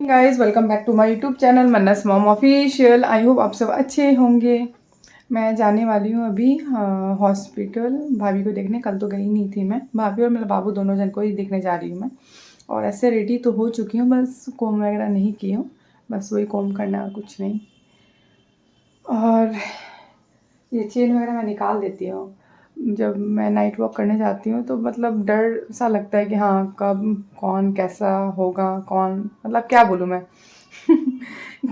Guys welcome back to my YouTube channel Mannas mom official. I hope आप सब अच्छे होंगे। मैं जाने वाली हूँ अभी हॉस्पिटल भाभी को देखने। कल तो गई नहीं थी मैं, भाभी और मेरा बाबू दोनों जन को ही देखने जा रही हूँ मैं। और ऐसे रेडी तो हो चुकी हूँ, बस कोम वगैरह नहीं की हूँ, बस वही कोम करना और कुछ नहीं। और ये चेन वगैरह मैं निकाल देती हूँ जब मैं नाइट वॉक करने जाती हूँ, तो मतलब डर सा लगता है कि हाँ कब कौन कैसा होगा, कौन मतलब क्या बोलूँ मैं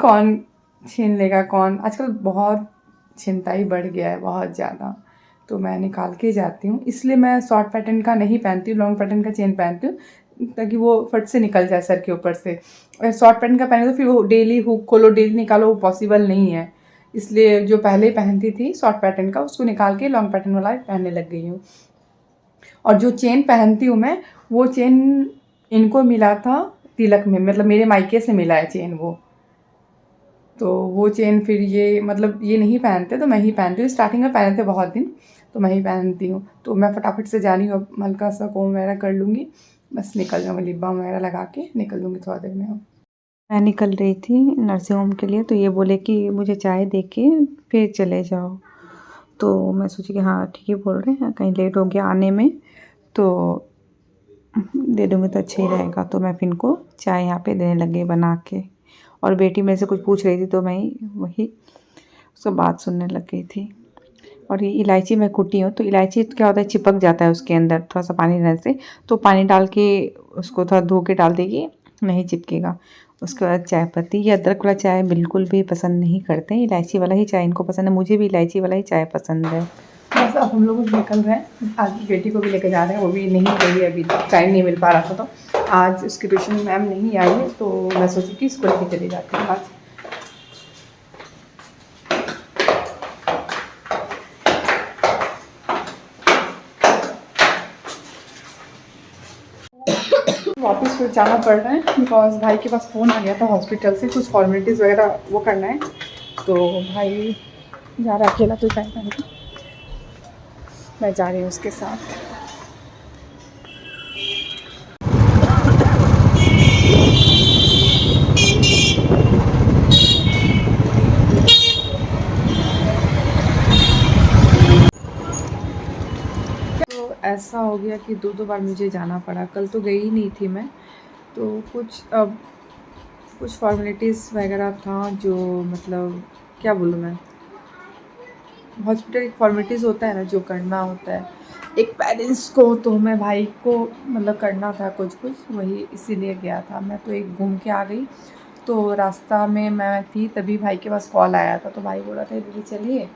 कौन छीन लेगा कौन। आजकल बहुत छिनताई बढ़ गया है बहुत ज़्यादा, तो मैं निकाल के जाती हूँ। इसलिए मैं शॉर्ट पैटर्न का नहीं पहनती हूँ, लॉन्ग पैटर्न का चेन पहनती हूँ ताकि वो फट से निकल जाए सर के ऊपर से। अगर शॉर्ट पैटर्न का पहने तो फिर वो डेली हुक खोलो डेली निकालो, वो पॉसिबल नहीं है। इसलिए जो पहले पहनती थी शॉर्ट पैटर्न का, उसको निकाल के लॉन्ग पैटर्न वाला पहनने लग गई हूँ। और जो चेन पहनती हूँ मैं, वो चेन इनको मिला था तिलक में, मतलब मेरे मायके से मिला है चेन वो। तो वो चेन फिर ये मतलब ये नहीं पहनते तो मैं ही पहनती हूँ। स्टार्टिंग में पहने थे बहुत दिन, तो मैं ही पहनती हूँ। तो मैं फटाफट से जा रही हूँ, अब हल्का सा कोम वगैरह कर लूँगी, बस निकल जाऊँगी। लिप बाम वगैरह लगा के निकल लूँगी थोड़ा देर में। मैं निकल रही थी नर्सिंग होम के लिए, तो ये बोले कि मुझे चाय दे के फिर चले जाओ। तो मैं सोची कि हाँ ठीक है बोल रहे हैं, कहीं लेट हो गया आने में तो दे दूँगी तो अच्छा ही रहेगा। तो मैं फिर इनको चाय यहाँ पे देने लग गई बना के। और बेटी मेरे से कुछ पूछ रही थी तो मैं वही उसको बात सुनने लग गई थी। और ये इलायची मैं कुटी हूँ, तो इलायची क्या होता है चिपक जाता है उसके अंदर थोड़ा सा पानी रहने से, तो पानी डाल के उसको थोड़ा धो के डाल देगी, नहीं चिपकेगा। उसके बाद चाय पत्ती, ये अदरक वाला चाय बिल्कुल भी पसंद नहीं करते हैं, इलायची वाला ही चाय इनको पसंद है। मुझे भी इलायची वाला ही चाय पसंद है। बस अब हम लोग निकल रहे हैं, आज बेटी को भी लेकर जा रहे हैं, वो भी नहीं गई अभी तक, टाइम नहीं मिल पा रहा था। तो आज उसकी ट्यूशन मैम नहीं आई है, तो मैं सोची कि इसको लेकर चली जाती हूँ आज। वापस फिर जाना पड़ रहा है बिकॉज भाई के पास फ़ोन आ गया था हॉस्पिटल से, कुछ फॉर्मेलिटीज़ वगैरह वो करना है। तो भाई जा रहा अकेला तो जाएगा नहीं, मैं जा रही हूँ उसके साथ। तो ऐसा हो गया कि दो बार मुझे जाना पड़ा, कल तो गई ही नहीं थी मैं। तो कुछ फॉर्मेलिटीज़ वगैरह था जो मतलब क्या बोलूँ मैं, हॉस्पिटल एक फॉर्मेलिटीज़ होता है ना जो करना होता है एक पेरेंट्स को, तो मैं भाई को मतलब करना था कुछ वही इसीलिए गया था मैं। तो एक घूम के आ गई, तो रास्ता में मैं थी तभी भाई के पास कॉल आया था। तो भाई बोला था दीदी चलिए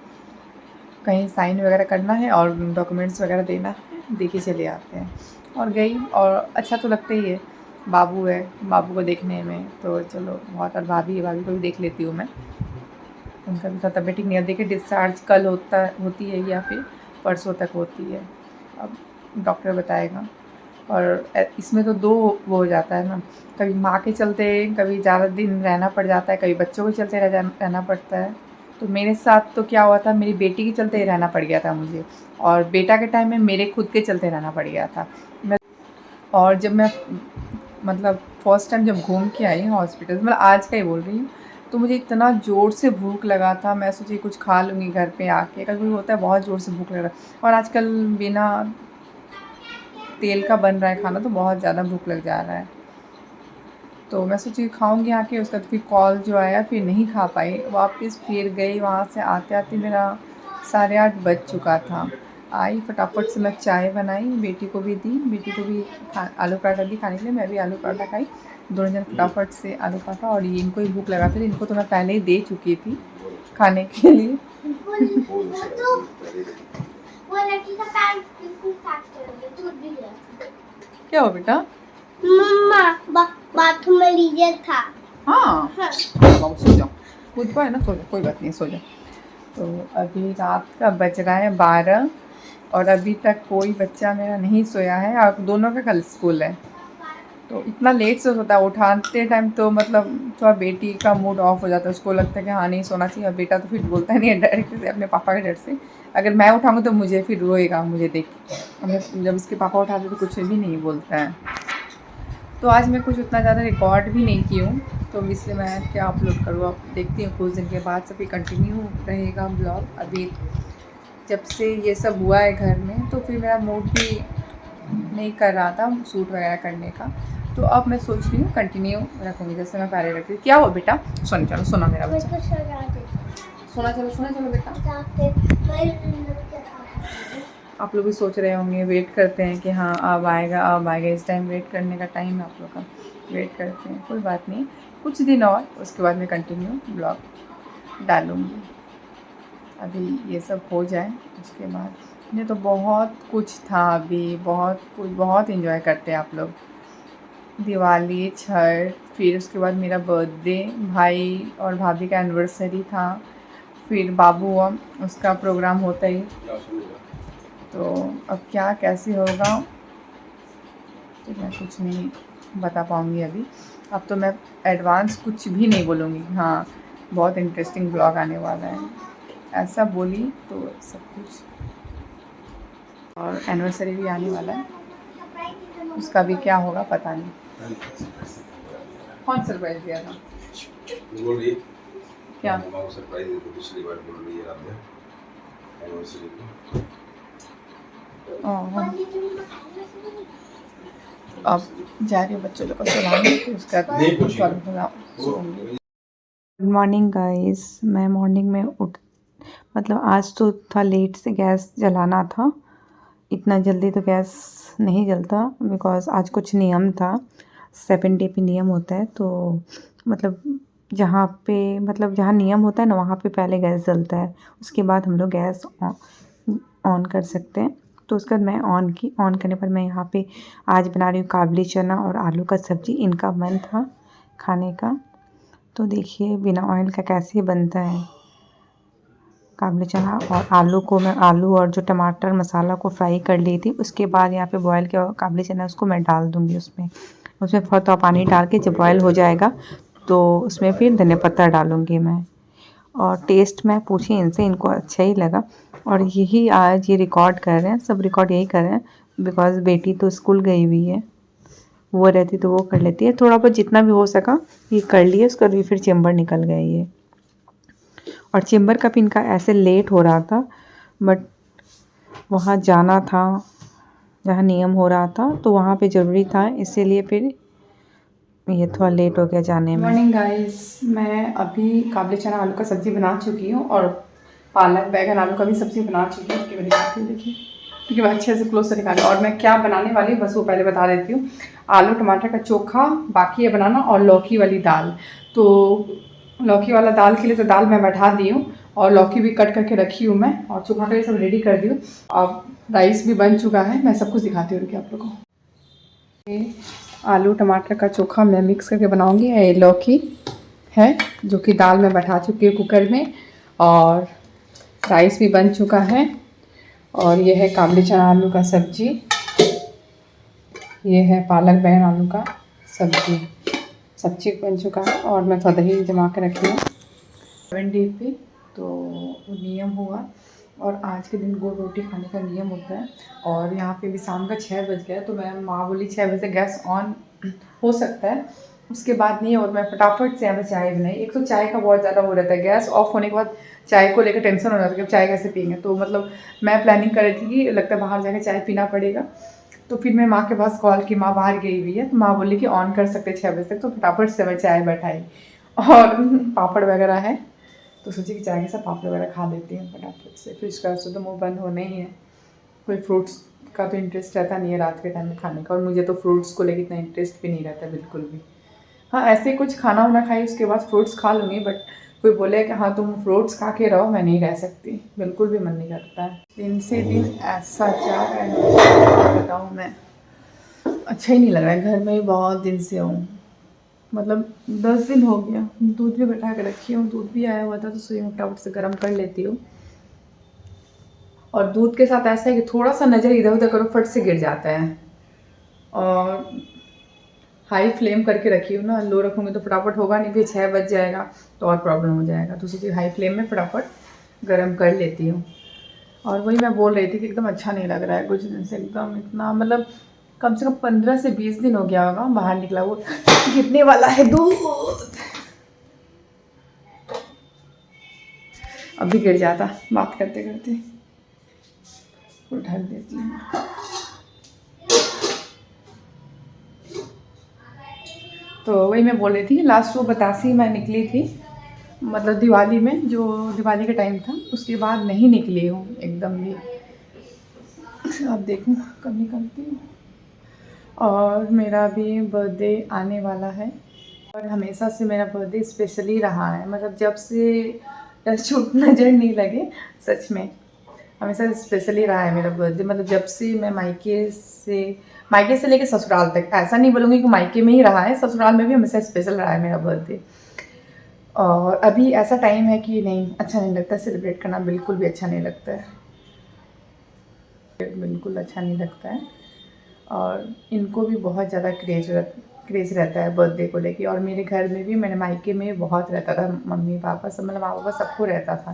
कहीं साइन वगैरह करना है और डॉक्यूमेंट्स वगैरह देना है, दे के चले आते हैं। और गई, और अच्छा तो लगता ही है, बाबू है, बाबू को देखने में तो चलो बहुत। और भाभी है, भाभी को भी देख लेती हूँ मैं, उनका भी थोड़ा तबीयत ठीक नहीं है। देखिए डिस्चार्ज कल होती है या फिर परसों तक होती है, अब डॉक्टर बताएगा। और इसमें तो दो वो हो जाता है ना, कभी माँ के चलते कभी ज़्यादा दिन रहना पड़ जाता है, कभी बच्चों के चलते रहना पड़ता है। तो मेरे साथ तो क्या हुआ था, मेरी बेटी के चलते रहना पड़ गया था मुझे, और बेटा के टाइम में मेरे खुद के चलते रहना पड़ गया था। और जब मैं मतलब फर्स्ट टाइम जब घूम के आई हॉस्पिटल, मतलब आज का ही बोल रही हूँ, तो मुझे इतना ज़ोर से भूख लगा था, मैं सोची कुछ खा लूँगी घर पे आके, कभी होता है बहुत ज़ोर से भूख लग रहा है। और आजकल बिना तेल का बन रहा है खाना, तो बहुत ज़्यादा भूख लग जा रहा है। तो मैं सोची खाऊंगी आके, उसका फिर कॉल जो आया फिर नहीं खा पाई, वापस फिर गई। वहाँ से आते आते मेरा 8:30 बज चुका था। आई फटाफट से मैं चाय बनाई, बेटी को भी दी, बेटी को भी आलू पराठा दी खाने के लिए, मैं भी आलू पराठा खाई। दोनों जन फटाफट से आलू पराठा, और ये इनको ही भूख लगा था, इनको तो मैं पहले ही दे चुकी थी खाने के लिए। क्या हो बेटा? मम्मा बाथरूम में लीजर था। हाँ हाँ, सो जाओ, खुद को है ना, सो जाओ, कोई बात नहीं, सो जाओ। तो अभी रात का बज रहा है 12, और अभी तक कोई बच्चा मेरा नहीं सोया है, और दोनों का कल स्कूल है। तो इतना लेट से सोता है, उठाते टाइम तो मतलब थोड़ा बेटी का मूड ऑफ हो जाता है, उसको लगता है कि हाँ नहीं सोना चाहिए। और बेटा तो फिर बोलता नहीं है डायरेक्ट से अपने पापा के डर से, अगर मैं उठाऊँगी तो मुझे फिर रोएगा मुझे देख के। जब उसके पापा उठाते तो कुछ भी नहीं बोलता है। तो आज मैं कुछ उतना ज़्यादा रिकॉर्ड भी नहीं की हूँ, तो इसलिए मैं क्या अपलोड करूँ। अब देखती हूँ कुछ दिन के बाद से फिर कंटिन्यू रहेगा ब्लॉग। अभी जब से ये सब हुआ है घर में तो फिर मेरा मूड भी नहीं कर रहा था शूट वगैरह करने का, तो अब मैं सोच रही हूँ कंटिन्यू रखूँगी जैसे मैं पहले रखती थी। क्या हो बेटा? सुन चलो, सुनो मेरा बच्चा, सुना चलो बेटा। आप लोग भी सोच रहे होंगे, वेट करते हैं कि हाँ अब आएगा। इस टाइम वेट करने का टाइम है, आप लोग का वेट करते हैं। कोई बात नहीं, कुछ दिन और, उसके बाद मैं कंटिन्यू ब्लॉग डालूँगी। अभी ये सब हो जाए उसके बाद। ये तो बहुत कुछ था अभी, बहुत कुछ, बहुत इन्जॉय करते हैं आप लोग। दिवाली, छठ, फिर उसके बाद मेरा बर्थडे, भाई और भाभी का एनिवर्सरी था, फिर बाबू हुआ, उसका प्रोग्राम होता ही। तो अब क्या कैसे होगा तो मैं कुछ नहीं बता पाऊँगी अभी। अब तो मैं एडवांस कुछ भी नहीं बोलूँगी। हाँ, बहुत इंटरेस्टिंग ब्लॉग आने वाला है, ऐसा बोली तो सब कुछ। और एनिवर्सरी भी आने वाला है, उसका भी क्या होगा पता नहीं। कौन सरप्राइज दिया था? क्या? सरप्राइज दी थी पिछली बार, बोल रही है आपने एनिवर्सरी को। अब जा रही हूँ बच्चों लोग को सुलाने, फिर उसका गुड मॉर्निंग गाइस। मैं मॉर्निंग में मतलब आज तो था लेट से गैस जलाना था। इतना जल्दी तो गैस नहीं जलता, बिकॉज़ आज कुछ नियम था, 7 डे पे नियम होता है। तो मतलब जहाँ नियम होता है ना, वहाँ पे पहले गैस जलता है, उसके बाद हम लोग गैस ऑन कर सकते हैं। तो उसके बाद मैं ऑन करने पर मैं यहाँ पे आज बना रही हूँ काबली चना और आलू का सब्ज़ी। इनका मन था खाने का, तो देखिए बिना ऑयल का कैसे बनता है काबली चना। और आलू को मैं आलू और जो टमाटर मसाला को फ्राई कर ली थी, उसके बाद यहाँ पे बॉयल किया काबली चना उसको मैं डाल दूँगी उसमें थोड़ा पानी डाल के जब बॉयल हो जाएगा तो उसमें फिर धनिया पत्ता डालूँगी मैं। और टेस्ट मैं पूछी इनसे, इनको अच्छा ही लगा। और यही आज ये रिकॉर्ड कर रहे हैं, सब रिकॉर्ड यही कर रहे हैं, बिकॉज़ बेटी तो स्कूल गई हुई है, वो रहती तो वो कर लेती है। थोड़ा बहुत जितना भी हो सका ये कर लिए, उसका भी फिर चेंबर निकल गए ये। और चेंबर का भी इनका ऐसे लेट हो रहा था, बट वहाँ जाना था जहाँ नियम हो रहा था, तो वहाँ पे ज़रूरी था, इसीलिए फिर ये थोड़ा लेट हो गया जाने में। मॉर्निंग गाइस, मैं अभी काबली चना आलू का सब्ज़ी बना चुकी हूँ और पालक बैगन आलू का भी सब्ज़ी बना चुकी हूँ। उसकी मैं दिखाती हूँ, देखिए, क्योंकि मैं अच्छे से क्लोज से दिखा रही हूँ। और मैं क्या बनाने वाली हूँ बस वो पहले बता देती हूँ। आलू टमाटर का चोखा बाकी है बनाना, और लौकी वाली दाल। तो लौकी वाला दाल के लिए तो दाल मैं बैठा दी हूँ, और लौकी भी कट करके रखी हूँ मैं, और चोखा का ये सब रेडी कर दी हूँ। अब राइस भी बन चुका है, मैं सब कुछ दिखाती हूँ आप लोगों को। आलू टमाटर का चोखा मैं मिक्स करके बनाऊंगी। ये लौकी है जो कि दाल में बैठा चुकी है कुकर में, और राइस भी बन चुका है। और ये है काबली चना आलू का सब्जी, ये है पालक बैगन आलू का सब्जी बन चुका है। और मैं थोड़ा दही जमा के रखी हूँ 7 डे पे, तो नियम हुआ। और आज के दिन गोल रोटी खाने का नियम होता है। और यहाँ पे भी शाम का 6 बज गया, तो मैं माँ बोली 6 बजे गैस ऑन हो सकता है, उसके बाद नहीं। और मैं फटाफट से यहाँ पे चाय बनाई। एक तो चाय का बहुत ज़्यादा हो रहता है, गैस ऑफ होने के बाद चाय को लेकर टेंशन हो जाता है कि चाय कैसे पियेंगे। तो मतलब मैं प्लानिंग कर रही थी कि लगता है बाहर जाकर चाय पीना पड़ेगा। तो फिर मैं माँ के पास कॉल की, माँ बाहर गई हुई है, तो माँ बोली कि ऑन कर सकते 6 बजे तक। तो फटाफट से मैं चाय बैठाई, और पापड़ वगैरह है, तो सोची कि चाय के साथ पापड़ वगैरह खा लेती हूँ फटाफट से। फिर उसका तो मुँह बंद होना ही है। कोई फ्रूट्स का तो इंटरेस्ट रहता नहीं है रात के टाइम में खाने का, और मुझे तो फ्रूट्स को लेकर इतना इंटरेस्ट भी नहीं रहता बिल्कुल भी। हाँ, ऐसे कुछ खाना वाना खाई उसके बाद फ्रूट्स खा लूँगी, बट कोई बोले कि हाँ तुम फ्रूट्स खा के रहो, मैं नहीं रह सकती, बिल्कुल भी मन नहीं करता है। दिन से दिन ऐसा जा रहा है, बताऊँ मैं, अच्छा ही नहीं लग रहा है। घर में ही बहुत दिन से हूँ, मतलब 10 दिन हो गया। दूध भी बैठा के रखी हूँ, दूध भी आया हुआ था, तो सुई में फटाफट से गर्म कर लेती हूँ। और दूध के साथ ऐसा है कि थोड़ा सा नज़र इधर उधर करो फट से गिर जाता है। और हाई फ्लेम करके रखी हूँ ना, लो रखूँगी तो फटाफट होगा नहीं, फिर 6 बज जाएगा तो और प्रॉब्लम हो जाएगा। तो सोचिए हाई फ्लेम में फटाफट गर्म कर लेती हूँ। और वही मैं बोल रही थी कि एकदम अच्छा नहीं लग रहा है कुछ दिन से, एकदम इतना मतलब कम से कम 15 से 20 दिन हो गया होगा बाहर निकला, वो गिरने वाला है दूध। अभी गिर जाता बात करते करते, तो ढक देती हूँ। तो वही मैं बोल रही थी, लास्ट वो बतासी मैं निकली थी, मतलब दिवाली में, जो दिवाली का टाइम था उसके बाद नहीं निकली हूँ एकदम भी। अब देखूँ कब निकलती हूँ। और मेरा भी बर्थडे आने वाला है, और हमेशा से मेरा बर्थडे स्पेशली रहा है, मतलब जब से छूट नज़र नहीं लगे, सच में हमेशा स्पेशली रहा है मेरा बर्थडे। मतलब जब से मैं मायके से लेके ससुराल तक, ऐसा नहीं बोलूँगी कि मायके में ही रहा है, ससुराल में भी हमेशा स्पेशल रहा है मेरा बर्थडे। और अभी ऐसा टाइम है कि नहीं, अच्छा नहीं लगता सेलिब्रेट करना, बिल्कुल भी अच्छा नहीं लगता है, बिल्कुल अच्छा नहीं लगता है। और इनको भी बहुत ज़्यादा क्रेज़ रहता है बर्थडे को लेके, और मेरे घर में भी, मेरे मायके में बहुत रहता था, मम्मी पापा सब, मतलब माँ पापा सबको रहता था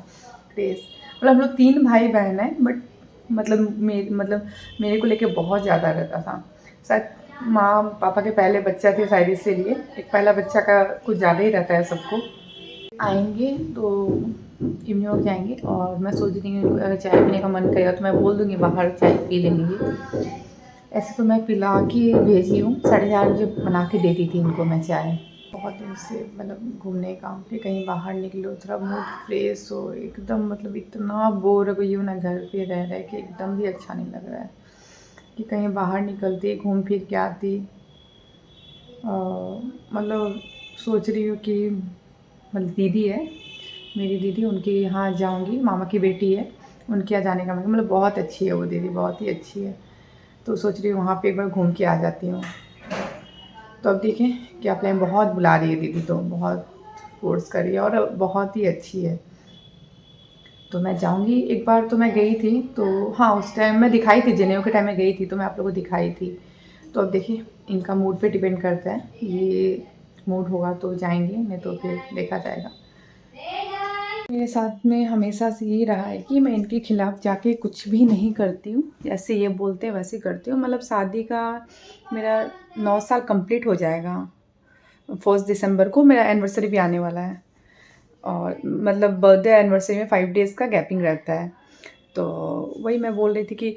क्रेज़। मतलब हम लोग 3 भाई बहन हैं, बट मतलब मेरे को लेके बहुत ज़्यादा रहता था। शायद माँ पापा के पहले बच्चा थे शायद, इसीलिए एक पहला बच्चा का कुछ ज़्यादा ही रहता है सबको। आएंगे तो इवनिंग वॉक जाएंगे, और मैं सोच रही हूँ अगर चाय पीने का मन करेगा तो मैं बोल दूँगी बाहर चाय पी लेंगे। ऐसे तो मैं पिला के भेजी हूँ, 4:30 बजे बना के देती थी इनको मैं चाय। बहुत दिन से मतलब घूमने का कि कहीं बाहर निकलो, थोड़ा मूड फ्रेश हो एकदम, मतलब इतना बोर हो गई हूँ ना घर पे रह रह के, एकदम भी अच्छा नहीं लग रहा है कि कहीं बाहर निकलती, घूम फिर के आती। मतलब सोच रही हूँ कि मतलब दीदी है मेरी दीदी, उनके यहाँ जाऊँगी, मामा की बेटी है, उनके यहाँ जाने का मतलब बहुत अच्छी है वो दीदी, बहुत ही अच्छी है। तो सोच रही हूँ वहाँ पे एक बार घूम के आ जाती हूँ। तो अब देखें क्या प्लान, बहुत बुला रही है दीदी, तो बहुत फोर्स कर रही है और बहुत ही अच्छी है। तो मैं जाऊँगी, एक बार तो मैं गई थी, तो हाँ उस टाइम मैं दिखाई थी, जनेऊ के टाइम में गई थी तो मैं आप लोगों को दिखाई थी। तो अब देखिए इनका मूड पे डिपेंड करता है, ये मूड होगा तो जाएंगे, नहीं तो फिर देखा जाएगा। मेरे साथ में हमेशा से यही रहा है कि मैं इनके खिलाफ़ जाके कुछ भी नहीं करती हूँ, जैसे ये बोलते हैं वैसे करती हूँ। मतलब शादी का मेरा 9 साल कंप्लीट हो जाएगा, 1 दिसंबर को मेरा एनिवर्सरी भी आने वाला है, और मतलब बर्थडे एनिवर्सरी में 5 डेज़ का गैपिंग रहता है। तो वही मैं बोल रही थी कि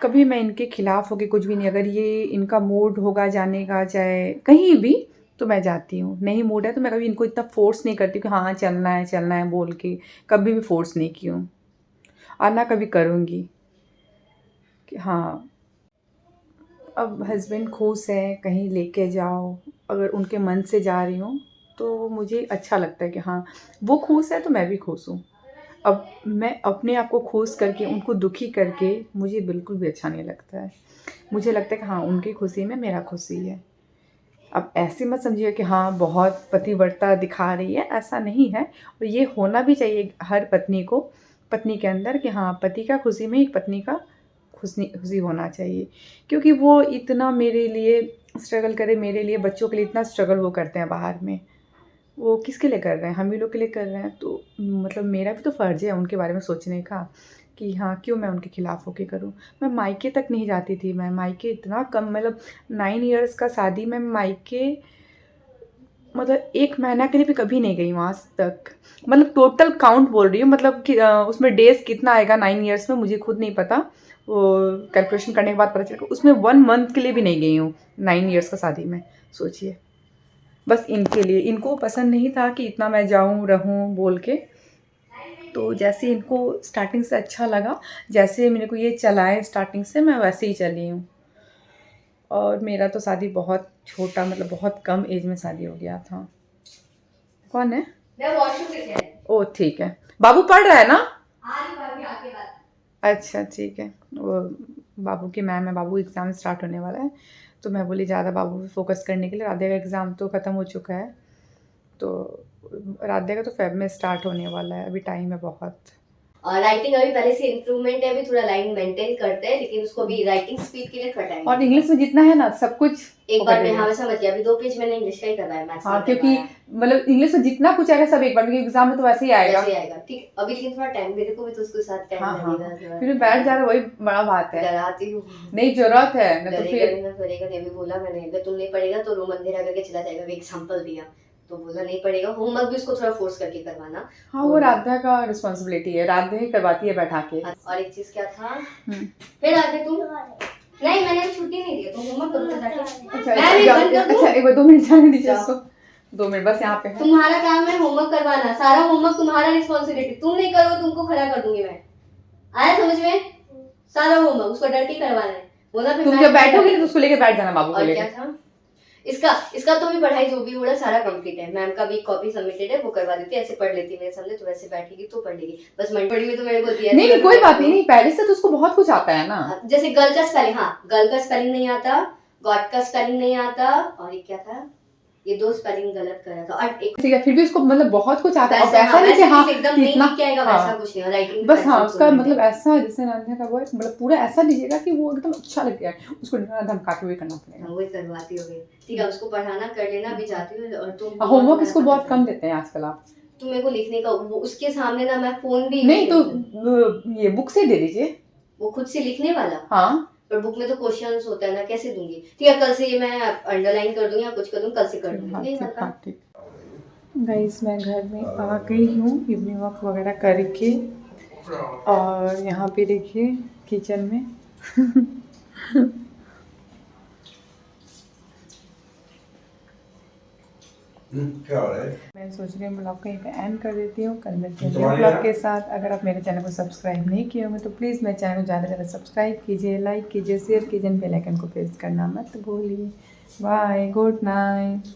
कभी मैं इनके खिलाफ़ होके कुछ भी नहीं, अगर ये इनका मूड होगा जाने का चाहे कहीं भी, तो मैं जाती हूँ। नहीं मूड है तो मैं कभी इनको इतना फ़ोर्स नहीं करती कि हाँ चलना है बोल के, कभी भी फ़ोर्स नहीं की हूँ, और ना कभी करूँगी कि हाँ। अब हस्बैंड खुश है कहीं लेके जाओ, अगर उनके मन से जा रही हूँ तो मुझे अच्छा लगता है कि हाँ वो खुश है तो मैं भी खुश हूँ। अब मैं अपने आप को खुश करके उनको दुखी करके मुझे बिल्कुल भी अच्छा नहीं लगता है। मुझे लगता है कि हाँ उनकी खुशी में मेरा खुशी है। अब ऐसे मत समझिए कि हाँ बहुत पतिव्रता दिखा रही है, ऐसा नहीं है। और ये होना भी चाहिए हर पत्नी को, पत्नी के अंदर, कि हाँ पति का खुशी में एक पत्नी का खुशी होना चाहिए। क्योंकि वो इतना मेरे लिए स्ट्रगल करे, मेरे लिए बच्चों के लिए इतना स्ट्रगल वो करते हैं बाहर में, वो किसके लिए कर रहे हैं, हम ही लोग के लिए कर रहे हैं। तो मतलब मेरा भी तो फ़र्ज़ है उनके बारे में सोचने का कि हाँ क्यों मैं उनके खिलाफ़ होके करूँ। मैं मायके तक नहीं जाती थी, मैं मायके इतना कम, मतलब 9 इयर्स का शादी में मायके मतलब 1 महीना के लिए भी कभी नहीं गई वहाँ आज तक। मतलब टोटल काउंट बोल रही हूँ, मतलब कि उसमें डेज़ कितना आएगा 9 इयर्स में मुझे खुद नहीं पता, वो कैलकुलेशन करने के बाद पता चला उसमें 1 मंथ के लिए भी नहीं गई हूँ 9 इयर्स का शादी में, सोचिए। बस इनके लिए, इनको पसंद नहीं था कि इतना मैं जाऊँ रहूँ बोल के। तो जैसे इनको स्टार्टिंग से अच्छा लगा, जैसे मेरे को ये चलाए स्टार्टिंग से, मैं वैसे ही चली हूँ। और मेरा तो शादी बहुत छोटा, मतलब बहुत कम एज में शादी हो गया था। कौन है? ओ ठीक है, बाबू पढ़ रहा है ना? अच्छा ठीक है, वो बाबू की मैम है, बाबू एग्ज़ाम स्टार्ट होने वाला है, तो मैं बोली ज़्यादा बाबू पे फोकस करने के लिए। राधे का एग्ज़ाम तो ख़त्म हो चुका है, तो राधे का तो फेब में स्टार्ट होने वाला है, अभी टाइम है बहुत। और राइटिंग अभी पहले से इम्प्रूवमेंट है, अभी थोड़ा लाइन मेंटेन करते हैं, लेकिन उसको अभी राइटिंग स्पीड के लिए थोड़ा टाइम और इंग्लिश में जितना है ना सब कुछ एक वो बार कर में देगा। हाँ मैं समझ गया। अभी 2 पेज मैंने इंग्लिश का ही करवाया, मैथ्स हाँ नहीं क्योंकि करवाया। मतलब इंग्लिश में जितना कुछ आएगा सब एक बार में, एग्जाम में तो वैसे ही आएगा। वैसे आएगा ठीक। अभी लेकिन थोड़ा टाइम, मेरे को भी तो उसके साथ टाइम हाँ हाँ लगेगा थोड़ा। फिर बैठ जा रहा वही बड़ा बात है। डराती हूँ, नहीं जरूरत है नहीं तो डरेगा फिर नहीं ना करेगा नहीं। अभी बोला मैंने, अगर तुम नहीं पढ़ेगा तो रूम अंधेरा करके चला जाएगा, अभी एग्जाम्पल दिया तो बोला नहीं पढ़ेगा। होमवर्क भी उसको थोड़ा फोर्स करके करवाना। हाँ वो राधा का रिस्पॉन्सिबिलिटी है, राधा ही करवाती है बैठा के। और एक चीज क्या था, हम्म। फिर आगे तुम नहीं, मैंने अभी छुट्टी नहीं दी, तुम होमवर्क करो तो जाके। अच्छा मैं भी बंद कर दूं? अच्छा एक बार 2 मिनट जाने दीजिए उसको, 2 मिनट बस यहाँ पे है। तुम्हारा काम है होमवर्क करवाना, सारा होमवर्क तुम्हारा रिस्पॉन्सिबिलिटी। तुम नहीं करोगे तुमको खड़ा कर दूंगी मैं, आया समझ में? सारा होमवर्क उसको डर के करवाना है। बोला फिर तुम मैं जब बैठोगे तो उसको लेके बैठ जाना बाबू को और लेके। क्या था इसका तो भी पढ़ाई जो भी हो रहा सारा कंप्लीट है। मैम का भी कॉपी सबमिटेड है, वो करवा देती है। ऐसे पढ़ लेती है मेरे सामने, तो वैसे बैठेगी तो पढ़ लेगी। बस मंडपड़ी में तो मेरे को दिया नहीं नहीं कोई बात नहीं, पहले से तो उसको बहुत कुछ आता है ना। जैसे गर्ल का स्पेलिंग, हाँ गर्ल का स्पेलिंग नहीं आता, गॉड का स्पेलिंग नहीं आता, और ये क्या था, ये 2 स्पेलिंग गलत करा था। और एक ठीक है फिर भी उसको मतलब बहुत कुछ आता है। और वैसा ऐसा नहीं कि हाँ एकदम कि नहीं इतना लिख के आएगा, हाँ, वैसा कुछ नहीं है। राइटिंग बस हाँ उसका मतलब ऐसा जैसे नान्या का वो है, मतलब पूरा ऐसा लीजिएगा कि वो एकदम अच्छा लग गया है। उसको धमका के भी करना पड़ेगा। वही करवाती हो गई। ठीक है उसको पढ़ाना कर लेना, अभी जाती हूँ। और तुम होमवर्क इसको बहुत कम देते हैं आजकल आप। तुम मेरे को लिखने का वो उसके सामने ना मैं फोन भी नहीं तो ये बुक से दे दीजिए। वो खुद से लिखने वाला, हाँ पर बुक में तो क्वेश्चंस होता है ना, कैसे दूंगी? ठीक है कल से ये मैं अंडरलाइन कर दूंगी या कुछ कर दूँ, कल से कर दूंगी। ठीक गाइस मैं घर में आ गई हूँ इवनिंग वॉक वगैरह करके, और यहाँ पे देखिए किचन में क्या हो रहा है? मैं सोच रही हूँ ब्लॉग कहीं पे एंड कर देती हूँ। कल मिलते हैं ब्लॉग के साथ। अगर आप मेरे चैनल को सब्सक्राइब नहीं किए होंगे तो प्लीज़ मेरे चैनल को ज़्यादा से ज़्यादा सब्सक्राइब कीजिए, लाइक कीजिए, शेयर कीजिए, बेल आइकन को प्रेस करना मत भूलिए। Bye, good night.